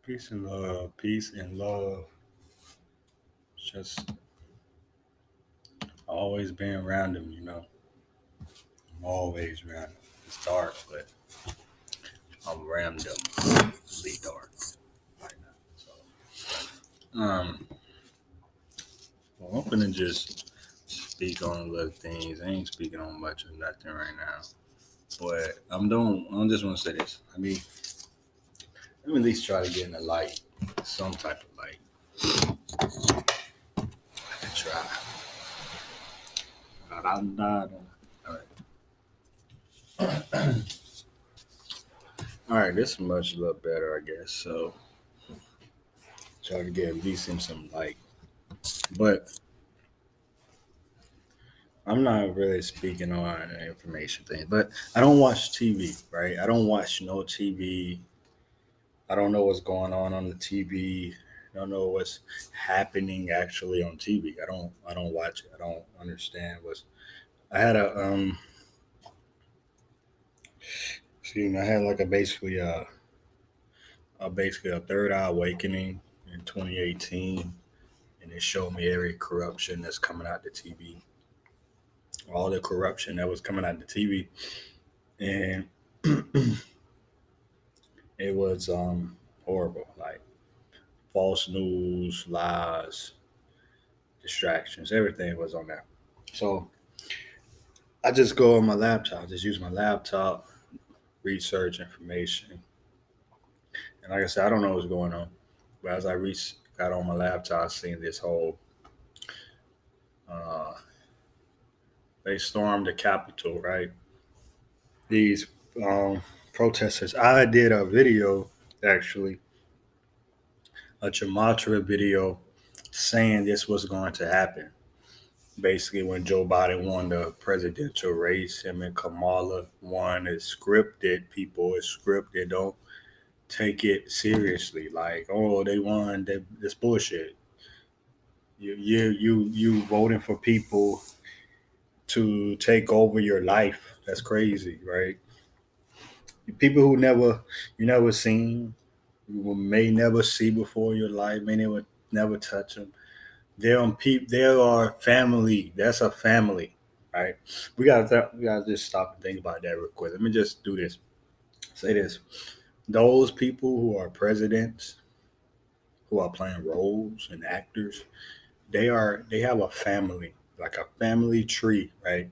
Peace and love. Peace and love. Just always being random. I'm always random. It's dark, but I'm randomly dark right now. So, well, I'm gonna just speak on little things. I ain't speaking on much of nothing right now. But I'm doing. I just want to say this. Let me at least try to get in the light, some type of light. I can try. All right. All right, this is much a little better, I guess. So try to get at least in some light. But I'm not really speaking on the information thing. But I don't watch TV, right? I don't watch no TV. I don't know what's going on the TV. I don't know what's happening actually on TV. I don't watch it. I don't understand what's I had I had like a third eye awakening in 2018, and it showed me every corruption that's coming out the TV, all the corruption that was coming out the TV, and it was horrible, like false news, lies, distractions, everything was on there. So I just go on my laptop, just use my laptop, research information, and like I said, I don't know what's going on, but as got on my laptop, I seen this whole uh, they stormed the Capitol, right? These um, protesters. I did a video actually, a Gematria video, saying this was going to happen. Basically, when Joe Biden won the presidential race, him and Kamala won. It's scripted. People, it's scripted. Don't take it seriously. Like, oh, they won. This bullshit. You voting for people to take over your life. That's crazy, right? People who never seen, you may never see before in your life, may never touch them. They're on people. They are family. That's a family, right? We gotta just stop and think about that real quick. Let me just do this. Say this: those people who are presidents, who are playing roles and actors, they have a family, like a family tree, right?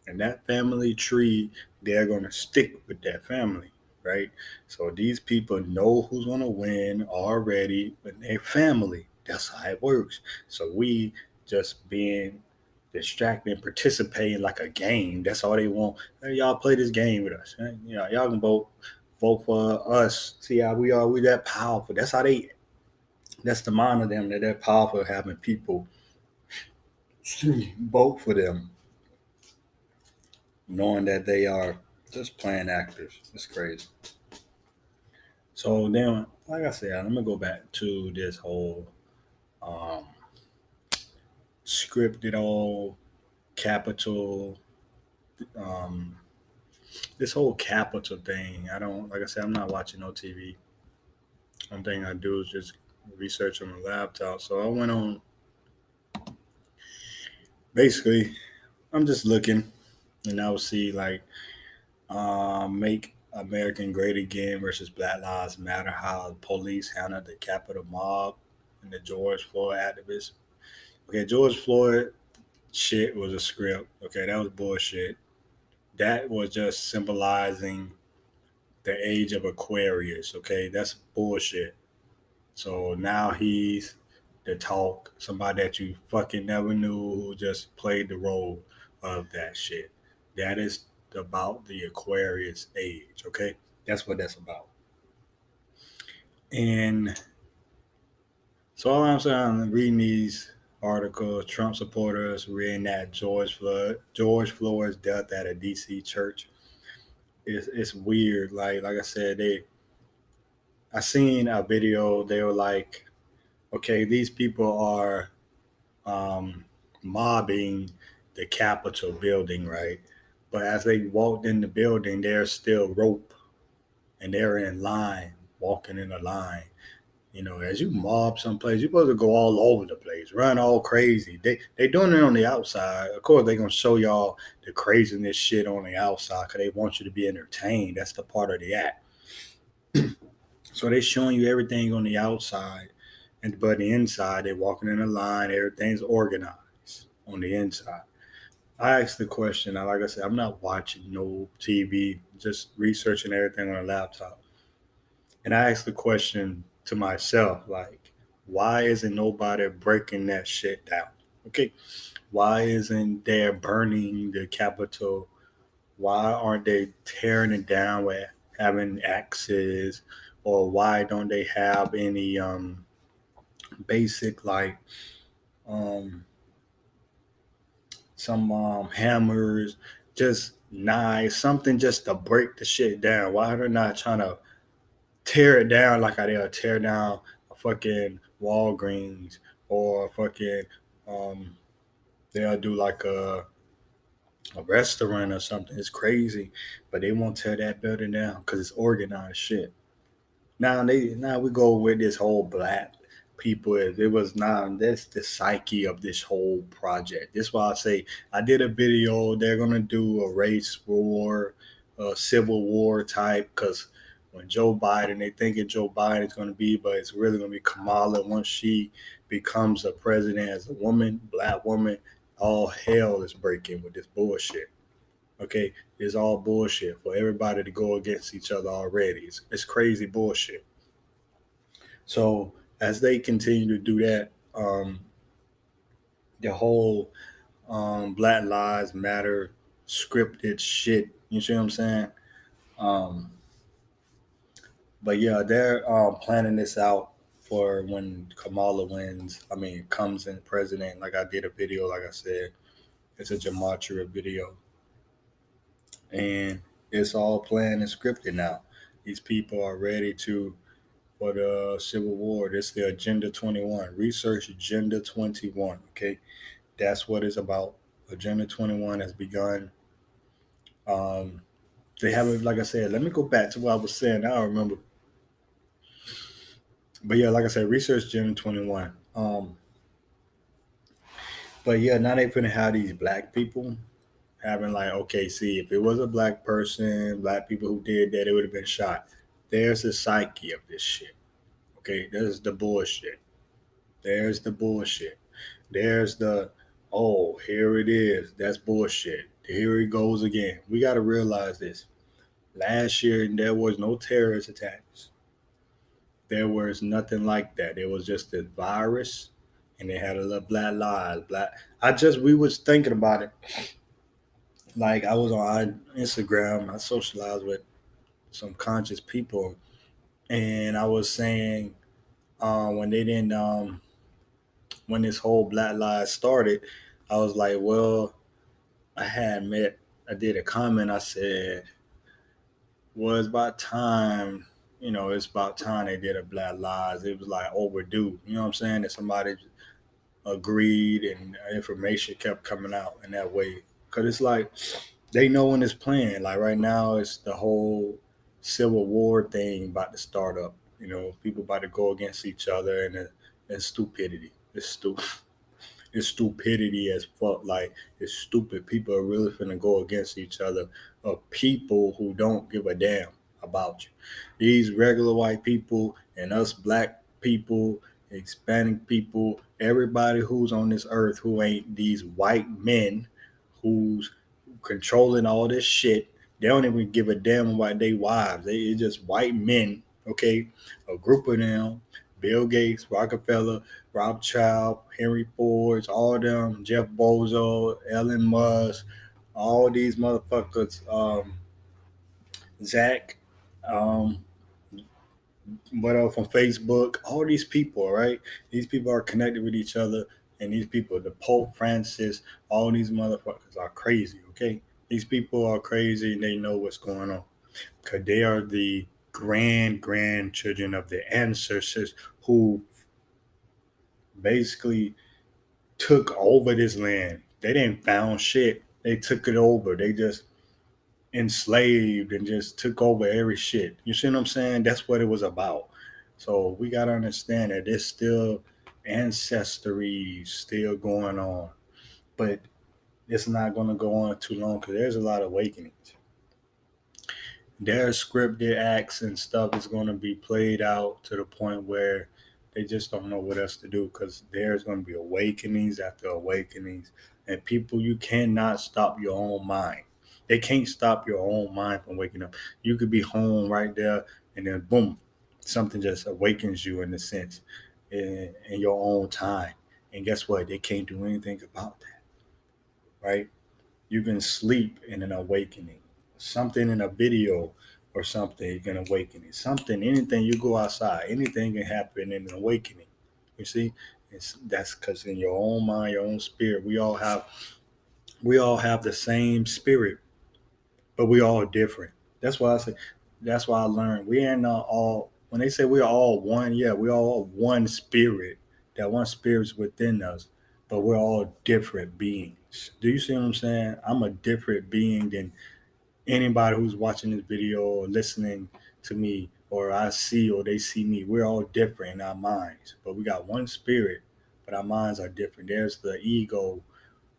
And that family tree, they're going to stick with that family, right? So these people know who's going to win already, but they're family. That's how it works. So we just being distracted and participating like a game. That's all they want. Hey, y'all play this game with us. Hey, y'all can vote for us. See how we are. We that powerful. That's the mind of them, that they're powerful, having people vote for them, knowing that they are just playing actors. It's crazy. So then, like I said, let me go back to this whole um, scripted all capital, um, this whole capital thing. I don't, like I said, I'm not watching no TV. One thing I do is just research on my laptop. So I went on, basically, I'm just looking, and I will see like make American Great Again versus Black Lives Matter, how the police handled the Capitol mob and the George Floyd activists. Okay, George Floyd shit was a script. Okay, that was bullshit. That was just symbolizing the age of Aquarius. Okay, that's bullshit. So now he's the talk, somebody that you fucking never knew who just played the role of that shit. That is about the Aquarius age. Okay, that's what that's about. And so all I'm saying, I'm reading these articles, Trump supporters reenact George Floyd's death at a DC church. It's weird. Like I said, I seen a video. They were like, okay, these people are um, mobbing the Capitol building, right? But as they walked in the building, there's still rope, and they're in line, walking in a line. As you mob someplace, you're supposed to go all over the place, run all crazy. They doing it on the outside. Of course, they gonna show y'all the craziness shit on the outside because they want you to be entertained. That's the part of the act. So they showing you everything on the outside, but the inside, they walking in a line. Everything's organized on the inside. I asked the question. Like I said, I'm not watching no TV, just researching everything on a laptop. And I asked the question to myself, like, why isn't nobody breaking that shit down? Okay, why isn't they burning the Capitol? Why aren't they tearing it down with having axes? Or why don't they have any basic like um some hammers, just knives, something just to break the shit down? Why are they not trying to tear it down like I did tear down a fucking Walgreens or a fucking um they'll do like a restaurant or something. It's crazy, but they won't tear that building down because it's organized shit. Now we go with this whole black people. It was now that's the psyche of this whole project. This is why I say I did a video. They're gonna do a race war, a civil war type because when Joe Biden, they thinking Joe Biden is gonna be, but it's really gonna be Kamala once she becomes a president as a woman, black woman. All hell is breaking with this bullshit. Okay, it's all bullshit for everybody to go against each other already. It's crazy bullshit. So as they continue to do that, the whole Black Lives Matter scripted shit. You see what I'm saying? Um, but yeah, they're planning this out for when Kamala wins. I mean, comes in president. Like I did a video, like I said, it's a gematria video, and it's all planned and scripted now. These people are ready to for the Civil War. This is the Agenda 21. Research Agenda 21. Okay, that's what it's about. Agenda 21 has begun. Um, they haven't, like I said, let me go back to what I was saying. Now I remember. But yeah, like I said, research Agenda 21. But yeah, now they finna have these black people having like, okay, see, if it was a black person, black people who did that, it would have been shot. There's the psyche of this shit. Okay, there's the bullshit. There's the bullshit. There's the, oh, here it is. That's bullshit. Here it goes again. We got to realize this. Last year, there was no terrorist attacks. There was nothing like that. It was just a virus, and they had a little black lives. Black. We was thinking about it. Like I was on Instagram. I socialized with some conscious people, and I was saying when they didn't when this whole Black Lives started, I was like, well, I had met, I did a comment. I said, well, it's about time, it's about time they did a Black Lives. It was like overdue. You know what I'm saying? That somebody agreed and information kept coming out in that way. Because it's like they know when it's playing. Like right now, it's the whole Civil War thing about to start up. People about to go against each other and stupidity. It's stupid. It's stupidity as fuck. Like it's stupid. People are really finna go against each other of people who don't give a damn about you. These regular white people and us black people, Hispanic people, everybody who's on this earth who ain't these white men who's controlling all this shit. They don't even give a damn about their wives. It's just white men, okay? A group of them, Bill Gates, Rockefeller, Rothschild, Henry Ford, all them, Jeff Bezos, Elon Musk, all these motherfuckers, Zach, um, what else from Facebook, all these people, right? These people are connected with each other, and these people, the Pope Francis, all these motherfuckers are crazy, okay? These people are crazy and they know what's going on because they are the grandchildren of the ancestors who basically took over this land. They didn't found shit. They took it over. They just enslaved and just took over every shit. You see what I'm saying? That's what it was about. So we gotta understand that there's still ancestry still going on, but it's not gonna go on too long because there's a lot of awakenings. Their scripted acts and stuff is going to be played out to the point where they just don't know what else to do because there's going to be awakenings after awakenings, and people, you cannot stop your own mind. They can't stop your own mind from waking up. You could be home right there, and then boom, something just awakens you in a sense, in your own time. And guess what? They can't do anything about that, right? You can sleep in an awakening. Something in a video or something, you can awaken it. Something, anything, you go outside, anything can happen in an awakening. You see? That's because in your own mind, your own spirit, we all have the same spirit, but we all different. That's why I say that's why I learned we ain't not all when they say we're all one, yeah, we all one spirit. That one spirit's within us, but we're all different beings. Do you see what I'm saying? I'm a different being than anybody who's watching this video or listening to me, or I see or they see me. We're all different in our minds, but we got one spirit, but our minds are different. There's the ego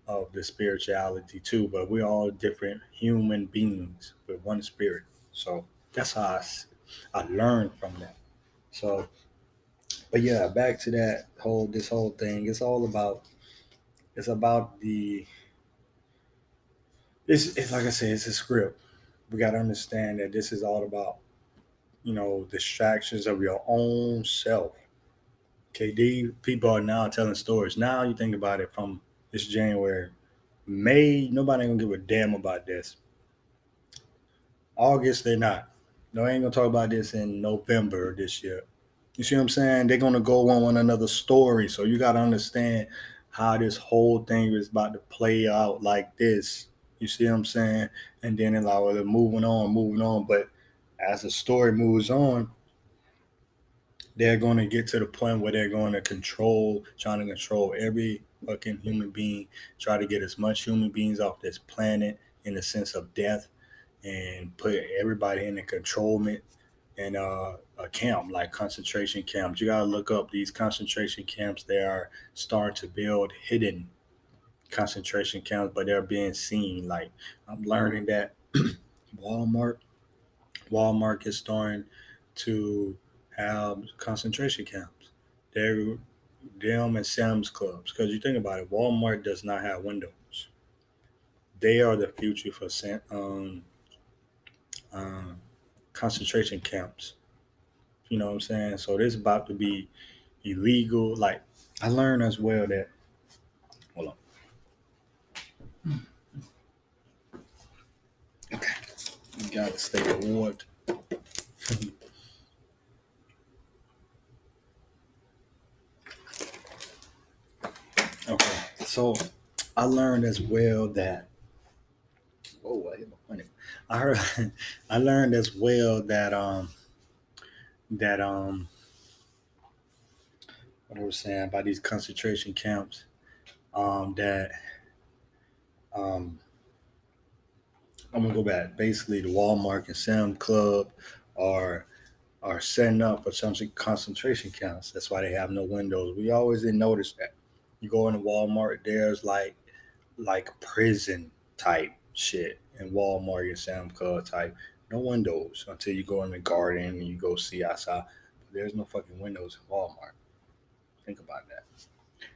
of the spirituality too, but we're all different human beings with one spirit. So that's how I learned from that. So, but yeah, back to that whole thing. It's about it's like I said, it's a script. We got to understand that this is all about distractions of your own self. Okay, these people are now telling stories. Now you think about it from this January, May. Nobody gonna give a damn about this. August, they're not. No, I ain't gonna talk about this in November this year. You see what I'm saying? They're gonna go on one another's story. So you gotta understand how this whole thing is about to play out like this. You see what I'm saying? And then it's like, well, they're moving on, moving on. But as the story moves on, they're going to get to the point where they're going to trying to control every fucking human being, try to get as much human beings off this planet in the sense of death, and put everybody in a controlment and a camp like concentration camps. You gotta look up these concentration camps. They are starting to build hidden concentration camps, but they're being seen. Like I'm learning that Walmart, Walmart is starting to have concentration camps. They're them and Sam's Clubs. Because you think about it, Walmart does not have windows. They are the future for um, concentration camps. You know what I'm saying? So this is about to be illegal. Like I learned as well that hold on. Okay. You gotta stay warned. Okay. So I learned as well that I hit my money. I heard I learned as well that what I was saying about these concentration camps, that um I'm gonna go back. Basically the Walmart and Sam Club are are setting up for some concentration camps. That's why they have no windows. We always didn't notice that. You go into Walmart, there's like prison type shit in Walmart or Sam Club type. No windows until you go in the garden and you go see outside. But there's no fucking windows in Walmart. Think about that.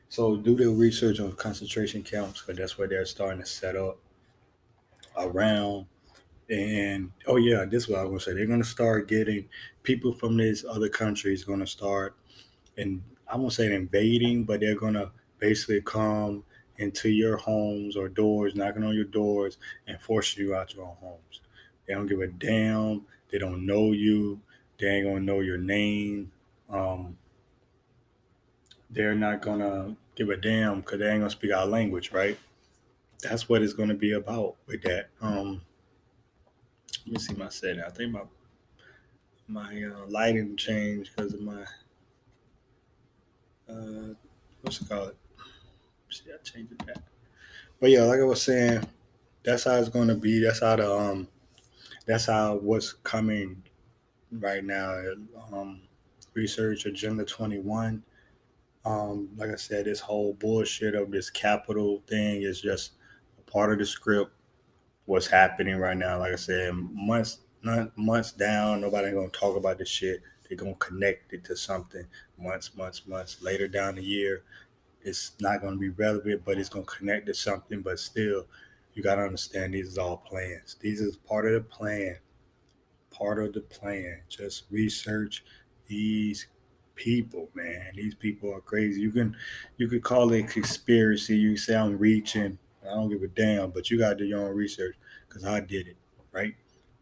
So do the research on concentration camps because that's where they're starting to set up around. And oh yeah, this is what I was gonna say. They're gonna start getting people from these other countries gonna start, and I won't say invading, but they're gonna basically come into your homes or doors, knocking on your doors, and force you out your own homes. They don't give a damn. They don't know you. They ain't gonna know your name. Um, they're not gonna give a damn because they ain't gonna speak our language, right? That's what it's gonna be about with that. Let me see my setting. I think my lighting changed because of my what's it called? See, I changed it back. But yeah, like I was saying, that's how it's going to be. That's how what's coming right now. Um, research Agenda 21. Like I said, this whole bullshit of this capital thing is just a part of the script. What's happening right now? Like I said, months not months down, nobody gonna talk about this shit. They're gonna connect it to something months later down the year. It's not gonna be relevant, but it's gonna connect to something. But still, you gotta understand these is all plans. These is part of the plan, part of the plan. Just research these people, man. These people are crazy. You could call it conspiracy. You say I'm reaching. I don't give a damn, but you gotta do your own research because I did it, right?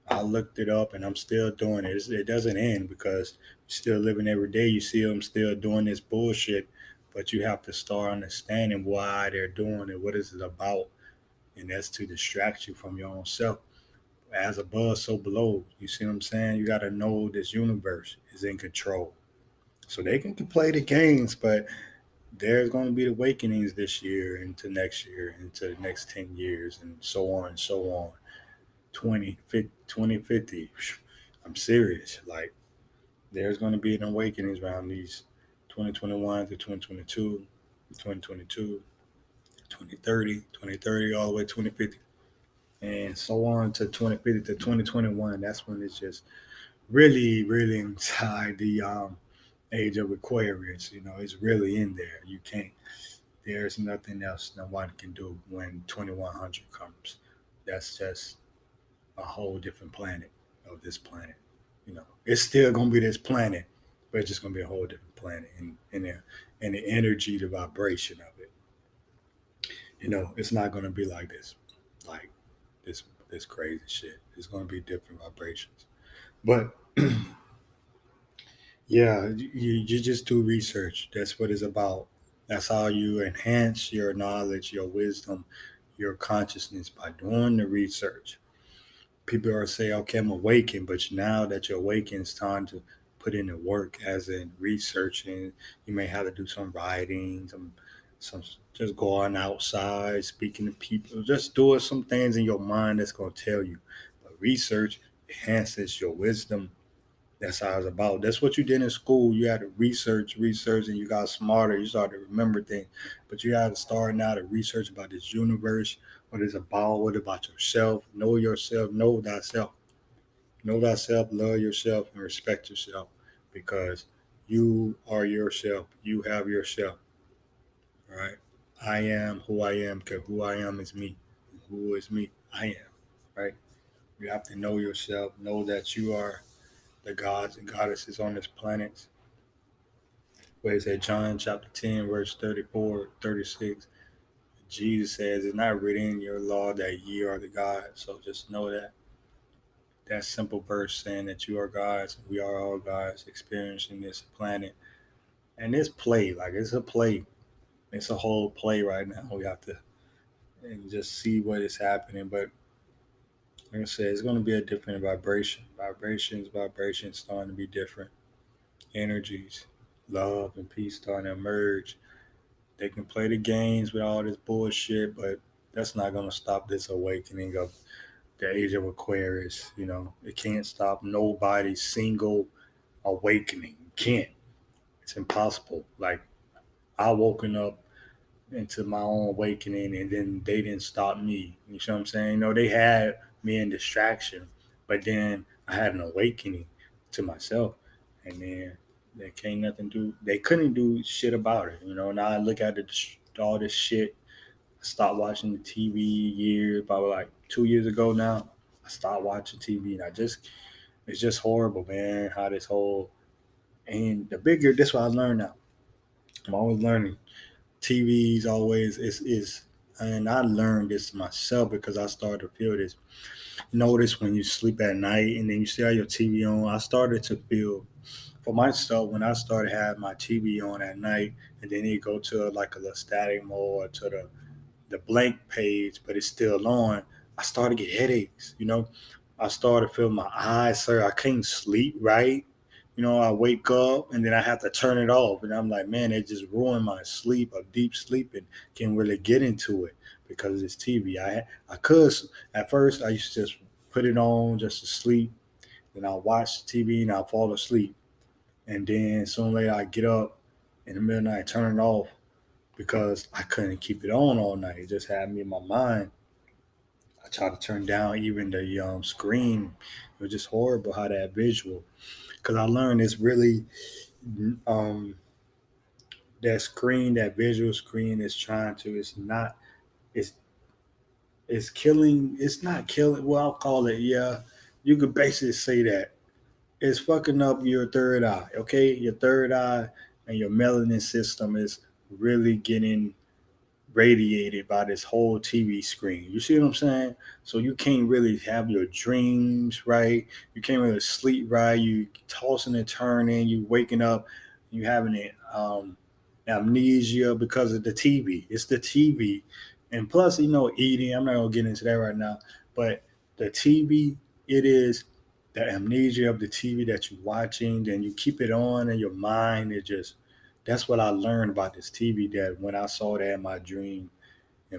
I looked it up and I'm still doing it. It doesn't end because you're still living every day. You see them still doing this bullshit, but you have to start understanding why they're doing it, what is it about, and that's to distract you from your own self. As above, so below. You see what I'm saying? You got to know this universe is in control. So they can play the games, but there's going to be awakenings this year, into next year, into the next 10 years, and so on and so on. 2050. I'm serious. Like, there's going to be an awakenings around these 2021 to 2022, 2022, 2030, 2030, all the way 2050, and so on to 2050 to 2021. That's when it's just really, really inside the age of Aquarius. It's really in there. You can't. There's nothing else no one can do when 2100 comes. That's just a whole different planet of this planet. It's still gonna be this planet, but it's just gonna be a whole different planet, and the energy, the vibration of it. It's not gonna be like this, like this crazy shit. It's gonna be different vibrations. But yeah, you just do research. That's what it's about. That's how you enhance your knowledge, your wisdom, your consciousness by doing the research. People are saying, okay, I'm awakened, but now that you're awakened, it's time to put in the work, as in researching. You may have to do some writing, some just going outside, speaking to people, just doing some things in your mind that's going to tell you. But research enhances your wisdom. That's how it's about. That's what you did in school. You had to research, and you got smarter. You started to remember things, but you had to start now to research about this universe, what it's about, what about yourself, know thyself, love yourself, and respect yourself, because you are yourself. You have yourself, right? I am who I am, because who I am is me. Who is me? I am, right? You have to know yourself. Know that you are the gods and goddesses on this planet. Where it said John chapter 10, verse 34, 36. Jesus says, it's not written in your law that ye are the gods. So just know that simple verse saying that you are gods, we are all gods experiencing this planet. And this play, like it's a play. It's a whole play right now. We have to and just see what is happening. But like I said, it's going to be a different vibration. Vibrations starting to be different. Energies, love and peace starting to emerge. They can play the games with all this bullshit, but that's not going to stop this awakening of the age of Aquarius. It can't stop nobody's single awakening. It can't. It's impossible. Like, I woken up into my own awakening, and then they didn't stop me. You see what I'm saying? They had me in distraction, but then I had an awakening to myself, and then they can't nothing do. They couldn't do shit about it. Now I look at all this shit. I stopped watching the TV years, probably like 2 years ago now. I stopped watching TV, and it's just horrible, man. How this whole and the bigger. This is what I learned now. I'm always learning. TV's always is and I learned this myself because I started to feel this. Notice when you sleep at night and then you still have your TV on. I started to feel for myself when I started having my TV on at night, and then it go to like a little static mode or to the blank page, but it's still on. I started to get headaches. I started to feel my eyes, sir. I couldn't sleep right. I wake up and then I have to turn it off. And I'm like, man, it just ruined my sleep of deep sleep and can't really get into it because it's TV. I could, at first, I used to just put it on just to sleep. Then I'll watch the TV and I'll fall asleep. And then sooner or later I get up in the middle of the night, turn it off because I couldn't keep it on all night. It just had me in my mind. I tried to turn down even the screen. It was just horrible how that visual. Because I learned it's really um, that screen, that visual screen is trying to. It's not. It's it's killing. It's not killing. Well, I'll call it. Yeah, you could basically say that it's fucking up your third eye. Okay, your third eye and your melanin system is really getting radiated by this whole TV screen. You see what I'm saying? So you can't really have your dreams right. You can't really sleep right. You tossing and turning. You waking up. You having it amnesia because of the TV. It's the TV, and plus eating. I'm not gonna get into that right now, but the TV. It is the amnesia of the TV that you're watching. Then you keep it on in your mind. It just that's what I learned about this TV. That when I saw that in my dream, I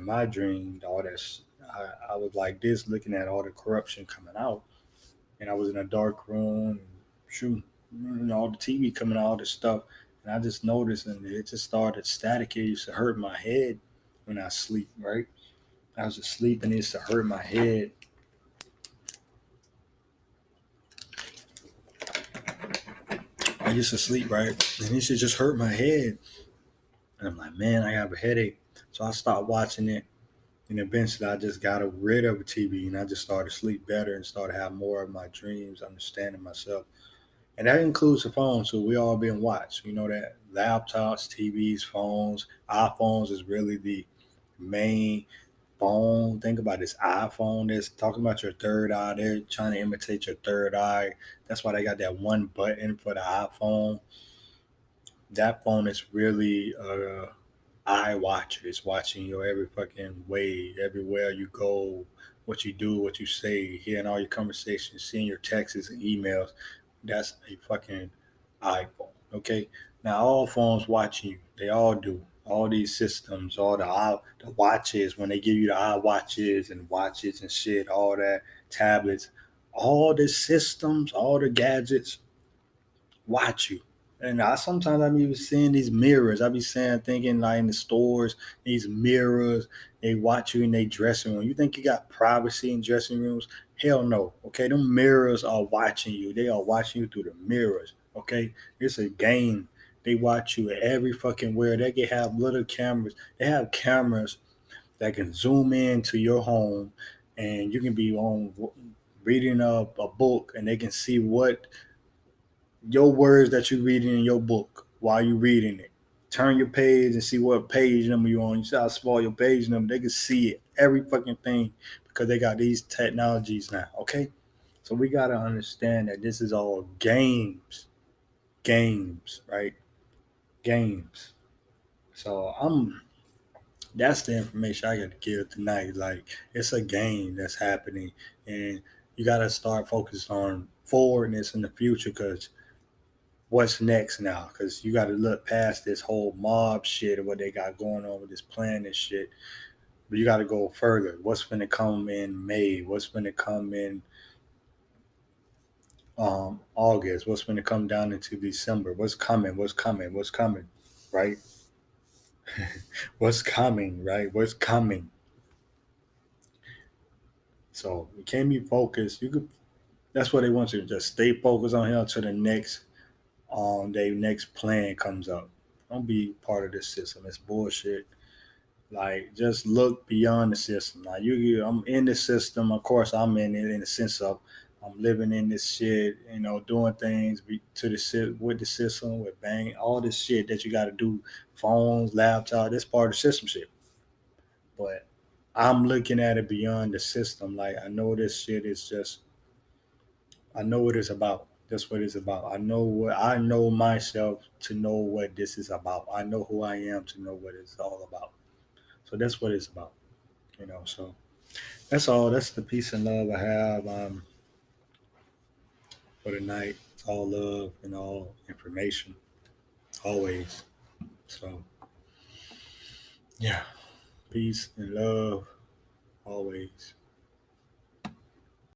was like this, looking at all the corruption coming out, and I was in a dark room, shoot, all the TV coming out, all this stuff, and I just noticed, and it just started static. It used to hurt my head when I sleep. Right, I was asleep, and it used to hurt my head. I used to sleep right, and it used to just hurt my head, and I'm like, man, I have a headache. So I stopped watching it. And eventually, I just got rid of the TV and I just started to sleep better and started having more of my dreams, understanding myself. And that includes the phone. So we all being watched. You know that laptops, TVs, phones, iPhones is really the main phone. Think about this iPhone that's talking about your third eye. They're trying to imitate your third eye. That's why they got that one button for the iPhone. That phone is really eye watcher. It's watching your every fucking way, everywhere you go, what you do, what you say, hearing all your conversations, seeing your texts and emails. That's a fucking iPhone. Okay. Now all phones watching you. They all do. All these systems, all the watches, when they give you the eye watches and shit, all that tablets, all the systems, all the gadgets watch you. And I sometimes I'm even seeing these mirrors. I be saying, thinking like in the stores, these mirrors, they watch you in their dressing room. You think you got privacy in dressing rooms? Hell no. Okay, them mirrors are watching you. They are watching you through the mirrors. Okay, it's a game. They watch you every fucking where. They can have little cameras. They have cameras that can zoom in to your home, and you can be on reading a book, and they can see what your words that you're reading in your book while you're reading it. Turn your page and see what page number you're on. You see how small your page number. They can see it, every fucking thing, because they got these technologies now. Okay, so we gotta understand that this is all games, games, right? Games. So that's the information I got to give tonight. Like it's a game that's happening, and you gotta start focusing on forwardness in the future because what's next now because you got to look past this whole mob shit and what they got going on with this plan and shit, but you got to go further. What's going to come in May? What's going to come in August? What's going to come down into December? What's coming, right? What's coming, right? What's coming? So you can't be focused. You could, that's what they want you to just stay focused on here until the next their next plan comes up. Don't be part of this system. It's bullshit. Like just look beyond the system. Now I'm in the system. Of course, I'm in it in the sense of I'm living in this shit. Doing things to with the system, with bang, all this shit that you got to do. Phones, laptop. This part of the system shit. But I'm looking at it beyond the system. Like I know this shit is just. I know what it's about. That's what it's about. I know myself to know what this is about. I know who I am to know what it's all about. So that's what it's about. So that's all. That's the peace and love I have for the night. It's all love and all information, always. So yeah, peace and love, always.